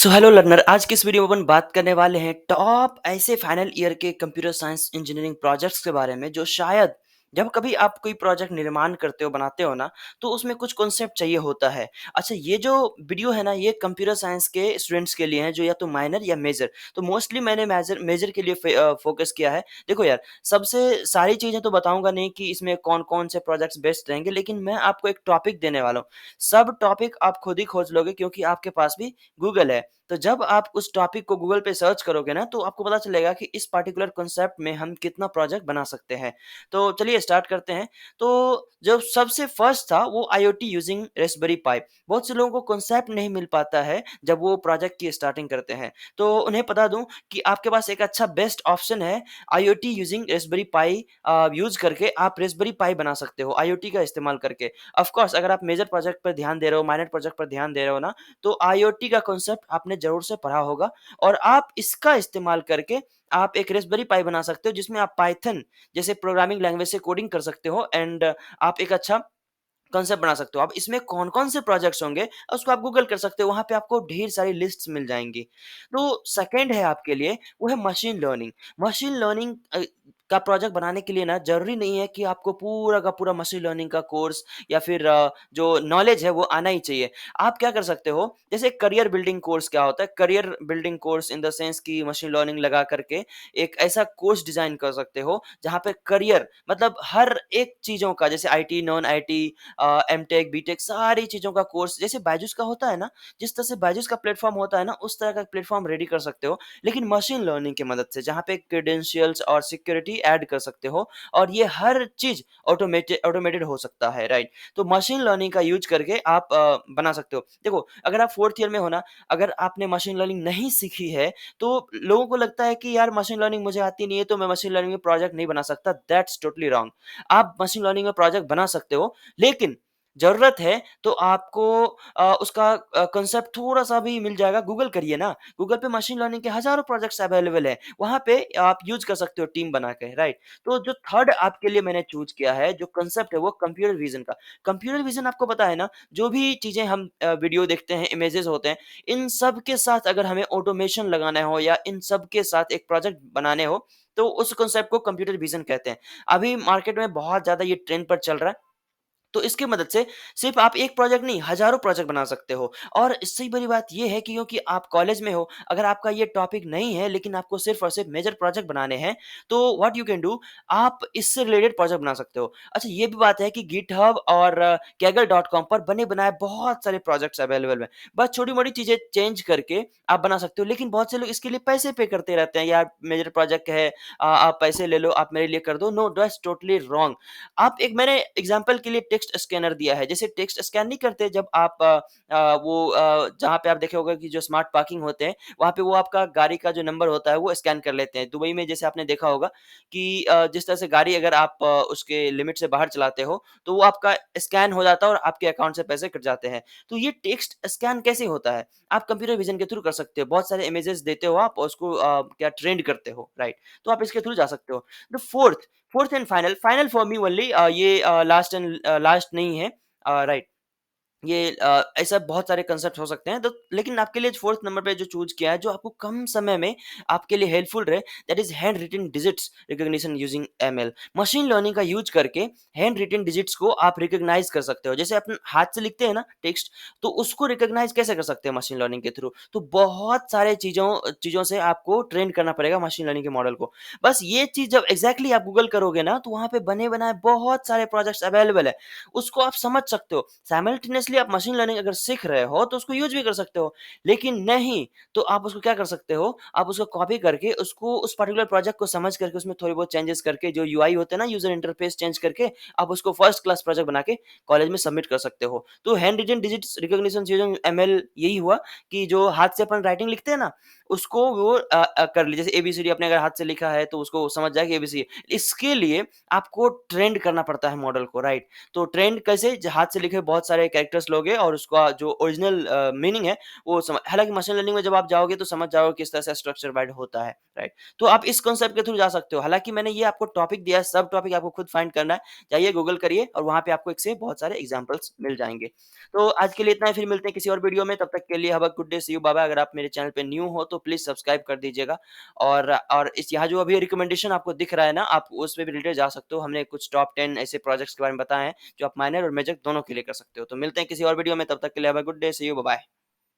So hello learner, आज की इस वीडियो में अपन बात करने वाले हैं टॉप ऐसे फाइनल ईयर के कंप्यूटर साइंस इंजीनियरिंग प्रोजेक्ट्स के बारे में जो शायद जब कभी आप कोई प्रोजेक्ट निर्माण करते हो बनाते हो ना, तो उसमें कुछ कॉन्सेप्ट चाहिए होता है। अच्छा, ये जो वीडियो है ना, ये कंप्यूटर साइंस के स्टूडेंट्स के लिए है जो या तो माइनर या मेजर। तो मोस्टली मैंने मेजर मेजर के लिए फोकस किया है। देखो यार, सबसे सारी चीजें तो बताऊंगा नहीं कि इसमें कौन कौन से प्रोजेक्ट्स बेस्ट रहेंगे, लेकिन मैं आपको एक टॉपिक देने वाला हूँ। सब टॉपिक आप खुद ही खोज लोगे क्योंकि आपके पास भी गूगल है। तो जब आप उस टॉपिक को गूगल पे सर्च करोगे ना, तो आपको पता चलेगा कि इस पार्टिकुलर कॉन्सेप्ट में हम कितना प्रोजेक्ट बना सकते हैं। तो चलिए स्टार्ट करते हैं। तो जो सबसे फर्स्ट था वो आईओटी यूजिंग रास्पबेरी पाई। बहुत से लोगों को कॉन्सेप्ट नहीं मिल पाता है जब वो प्रोजेक्ट की स्टार्टिंग करते हैं। तो उन्हें बता दूं कि आपके पास एक अच्छा बेस्ट ऑप्शन है। आईओटी यूजिंग रास्पबेरी पाई यूज करके आप रास्पबेरी पाई बना सकते हो आईओटी का इस्तेमाल करके। ऑफ कोर्स अगर आप मेजर प्रोजेक्ट पर ध्यान दे रहे हो, माइनर प्रोजेक्ट पर ध्यान दे रहे हो ना, तो आईओटी का कॉन्सेप्ट आपने ज़रूर से पढ़ा होगा और आप इसका इस्तेमाल करके आप एक रास्पबेरी पाई बना सकते हो जिसमें आप पाइथन जैसे प्रोग्रामिंग लैंग्वेज से कोडिंग कर सकते हो एंड आप एक अच्छा कॉन्सेप्ट बना सकते हो। अब इसमें कौन-कौन से प्रोजेक्ट्स होंगे उसको आप गूगल कर सकते हो, वहाँ पे आपको ढेर सारी लिस्ट्स मिल जाएँगी। तो सेकंड है आपके लिए वो है मशीन लर्निंग। मशीन लर्निंग का प्रोजेक्ट बनाने के लिए ना ज़रूरी नहीं है कि आपको पूरा का पूरा मशीन लर्निंग का कोर्स या फिर जो नॉलेज है वो आना ही चाहिए। आप क्या कर सकते हो, जैसे करियर बिल्डिंग कोर्स क्या होता है, career building course in the sense कि मशीन लर्निंग लगा करके एक ऐसा कोर्स डिज़ाइन कर सकते हो, जहाँ पे करियर मतलब हर एक चीज़ों का जैसे IT, non IT, MTech, BTech सारी चीज़ों का कोर्स जैसे बायजूस का होता है ना, जिस तरह से बायजूस का प्लेटफ़ॉर्म होता है ना, उस तरह का प्लेटफ़ॉर्म रेडी कर सकते हो, लेकिन मशीन लर्निंग की मदद से, जहाँ पे क्रेडेंशियल्स और सिक्योरिटी ऐड कर सकते हो और ये हर चीज़ ऑटोमेटेड हो सकता है, राइट? तो मशीन लर्निंग का यूज़ करके आप बना सकते हो। देखो, अगर आप 4th ईयर में हो ना, अगर आपने मशीन लर्निंग नहीं सीखी है, तो लोगों को लगता है कि यार मशीन लर्निंग मुझे आती नहीं है, तो मैं मशीन लर्निंग में प्रोजेक्ट नहीं बना सकता। That's totally wrong. आप मशीन लर्निंग में प्रोजेक्ट बना सकते हो, लेकिन ज़रूरत है तो आपको उसका कांसेप्ट थोड़ा-सा भी मिल जाएगा, गूगल करिए ना। गूगल पे मशीन लर्निंग के हज़ारों प्रोजेक्ट्स अवेलेबल हैं, वहाँ पे आप यूज़ कर सकते हो टीम बना के, राइट? तो जो थर्ड आपके लिए मैंने चूज़ किया है, जो कांसेप्ट है वो कंप्यूटर विज़न का। कंप्यूटर विज़न आपको पता है ना, जो भी चीज़ें हम वीडियो देखते हैं, इमेजेस होते हैं, इन सब के साथ अगर हमें ऑटोमेशन लगाना हो या इन सब के साथ एक प्रोजेक्ट बनाने हो, तो उस कांसेप्ट को कंप्यूटर विज़न कहते हैं। अभी मार्केट में बहुत ज़्यादा ये ट्रेंड पर चल रहा है। तो इसकी मदद से सिर्फ आप एक प्रोजेक्ट नहीं, हज़ारों प्रोजेक्ट बना सकते हो और इससे बड़ी बात ये है कि क्योंकि आप कॉलेज में हो, अगर आपका ये टॉपिक नहीं है लेकिन आपको सिर्फ और सिर्फ मेजर प्रोजेक्ट बनाने हैं, तो व्हाट यू कैन डू, आप इससे रिलेटेड प्रोजेक्ट बना सकते हो। अच्छा, ये भी बात है कि गिटहब और kaggle.com पर बने-बनाए बहुत सारे प्रोजेक्ट्स अवेलेबल हैं। बस छोटी-मोटी चीज़ें चेंज करके आप बना सकते हो, लेकिन बहुत से लोग इसके लिए पैसे पे करते रहते हैं, यार मेजर प्रोजेक्ट है, आप पैसे ले लो, आप मेरे लिए कर दो। No, that's totally wrong. आप एक मैंने एग्जांपल के लिए टेक्स्ट स्कैनर दिया है। जैसे टेक्स्ट स्कैन नहीं करते जब आप जहाँ पे आप देखे होंगे कि जो स्मार्ट पार्किंग होते हैं, वहाँ पे वो आपका गाड़ी का जो नंबर होता है वो स्कैन कर लेते हैं। दुबई में जैसे आपने देखा होगा कि जिस तरह से गाड़ी अगर आप उसके लिमिट से बाहर चलाते हो, तो वो आपका स्कैन हो जाता है और आपके अकाउंट से पैसे कट जाते हैं। तो ये टेक्स्ट स्कैन कैसे होता है? आप कंप्यूटर विज़न के थ्रू कर सकते हो। बहुत सारे इमेजेस देते हो आप और उसको क्या ट्रेंड करते हो, राइट? तो आप इसके थ्रू जा सकते हो। The fourth and final for me only, ये लास्ट नहीं है, राइट? ये ऐसा बहुत सारे कांसेप्ट हो सकते हैं, तो लेकिन आपके लिए 4th नंबर पे जो चूज़ किया है, जो आपको कम समय में आपके लिए हेल्पफुल रहे, that is hand written digits recognition using ML. Machine learning का यूज़ करके हैंड रिटन डिजिट्स को आप रिकॉग्नाइज़ कर सकते हो। जैसे अपन हाथ से लिखते हैं ना टेक्स्ट, तो उसको रिकॉग्नाइज़ कैसे कर सकते हैं मशीन लर्निंग के थ्रू? तो बहुत सारे चीज़ों चीज़ों से आपको ट्रेन करना पड़ेगा मशीन लर्निंग के मॉडल को। बस ये चीज़ जब एग्ज़ैक्टली आप गूगल करोगे ना, तो वहाँ पे बने-बनाए बहुत सारे प्रोजेक्ट्स अवेलेबल है। उसको आप समझ सकते हो। साइमल्टेनियसली आप मशीन लर्निंग अगर सीख रहे हो तो उसको यूज़ भी कर सकते हो। लेकिन नहीं, तो आप उसको क्या कर सकते हो, आप उसको कॉपी करके उसको उस पर्टिकुलर प्रोजेक्ट को समझ करके उसमें थोड़ी बहुत चेंजेस करके जो यूआई होते हैं ना, यूज़र इंटरफेस चेंज करके आप उसको फर्स्ट क्लास प्रोजेक्ट बना के कॉलेज में सबमिट कर सकते हो। तो hand written digits recognition using ML यही हुआ कि जो हाथ से अपन राइटिंग लिखते हैं ना, उसको वो कर ली। जैसे एबीसीडी आपने अगर हाथ से लिखा है तो उसको समझ जाएगा एबीसीडी। इसके लिए आपको ट्रेंड करना पड़ता है मॉडल को, राइट? तो ट्रेंड कैसे? हाथ से लिखे बहुत सारे कैरेक्टर्स इंटरेस्ट लोगे और उसका जो ओरिजिनल मीनिंग है वो सम हालाँकि मशीन लर्निंग में जब आप जाओगे तो समझ जाओगे किस तरह से स्ट्रक्चर वाइड होता है, राइट? तो आप इस कॉन्सेप्ट के थ्रू जा सकते हो। हालाँकि मैंने ये आपको टॉपिक दिया है, सब टॉपिक आपको खुद फाइंड करना है। जाइए गूगल करिए और वहाँ पे आपको एक से बहुत सारे एग्ज़ाम्पल्स मिल जाएँगे। तो आज के लिए इतना ही, फिर मिलते हैं किसी और वीडियो में, तब तक के लिए have a good day, see you, bye bye. अगर आप मेरे चैनल पे न्यू हो तो प्लीज़ सब्सक्राइब कर दीजिएगा और इस यहाँ जो अभी रिकमेंडेशन आपको दिख रहा है ना, आप उसपे भी रिलेटेड जा सकते हो। हमने कुछ टॉप 10 ऐसे प्रोजेक्ट्स के बारे में बताए हैं, जो आप माइनर और मेजर दोनों के लिए कर सकते हो। तो मिलते हैं किसी और वीडियो में, तब तक के लिए have a good day, see you, bye-bye.